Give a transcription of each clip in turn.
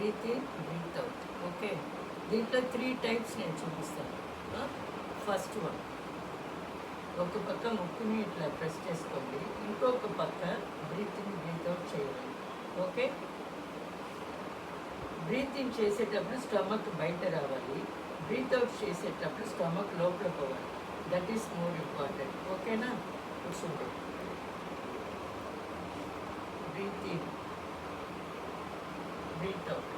Breath in, breathe out. Okay, దీంట్లో 3 types నేను చూపిస్తాను. ఫస్ట్ వన్, ఒక పక్క ముక్కుని ఇట్లా ప్రెస్ చేసుకోండి, ఇంకొక పక్క బ్రీత్ ఇన్, బ్రీత్ అవుట్ చేయాలి. ఓకే, బ్రీత్ ఇన్ చేసేటప్పుడు స్టమక్ బయట రావాలి, బ్రీత్ అవుట్ చేసేటప్పుడు స్టమక్ లోపల పోవాలి. That is more important. ఓకేనా? కూర్చుంటే breathe in, breathe out.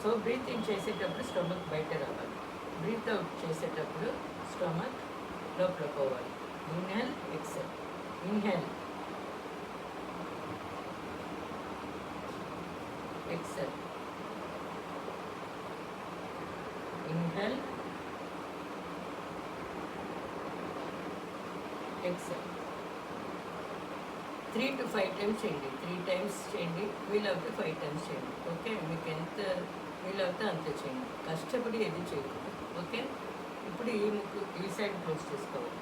So breathe in చేసేటప్పుడు స్టమక్ బయట రావాలి, బ్రీత్ అవుట్ చేసేటప్పుడు స్టమక్ లోపల పోవాలి. Inhale, exhale. Inhale, exhale. Inhale, exhale. 3 to 5 times చేయండి. 3 టైమ్స్ చేయండి, వీలవుతే 5 టైమ్స్ చేయండి. ఓకే, మీకు ఎంత వీలవుతే అంత చేయండి, కష్టపడి ఏది చేయకూడదు. ఓకే, ఇప్పుడు ఈ ముక్కు ఈ సైడ్ క్లోజ్ చేసుకోవాలి.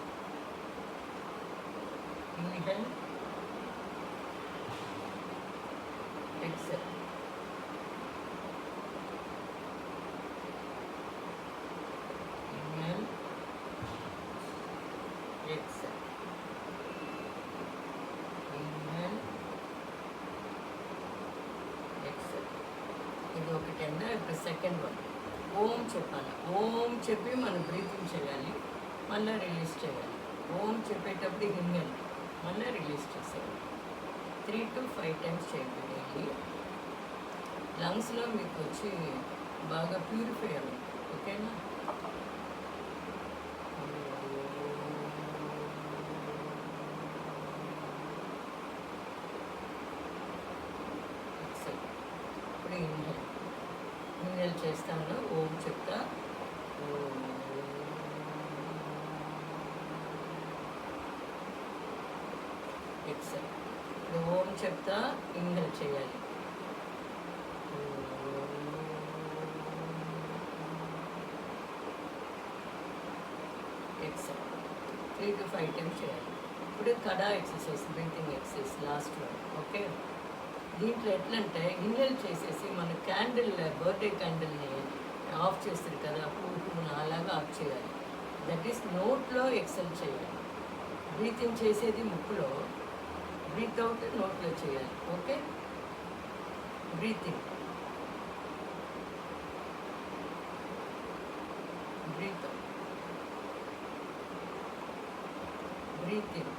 Inhale, exhale. Inhale, exhale. Inhale, exhale. ఇది ఒకటేనా? ఇప్పుడు సెకండ్ వన్. ఓం చెప్పాలి. ఓం చెప్పి మనం బ్రీతింగ్ చేయాలి, మళ్ళీ రిలీజ్ చేయాలి. ఓం చెప్పేటప్పుడు ఇన్హేల్, మళ్ళీ రిలీజ్ చేసేయాలి. 3 to 5 టైమ్స్ చేయండి డైలీ. లంగ్స్లో మీకు వచ్చి బాగా ప్యూరిఫై అవ్వాలి. ఓకేనా? ఇప్పుడు ఇన్హేల్, ఇన్హేల్ చేస్తాను, ఓం చెప్తా. ఎక్సెల్. ఇప్పుడు ఓం చెప్తా, ఇన్హేల్ చేయాలి. ఎక్సెల్. 3 to 5 టైమ్స్ చేయాలి. ఇప్పుడు కడా exercise, breathing exercise, last one. Okay, దీంట్లో ఎట్లంటే ఇన్హేల్ చేసేసి మన క్యాండిల్, బర్త్డే క్యాండిల్ని ఆఫ్ చేస్తారు కదా, పువ్వును అలాగా ఆఫ్ చేయాలి. దట్ ఈస్ నోట్లో ఎక్సెల్ చేయాలి. బ్రీతింగ్ చేసేది ముక్కులో, బ్రీత్ అవుట్ నోట్లో చేయాలి. Okay, breathing, breathe out, breathe in,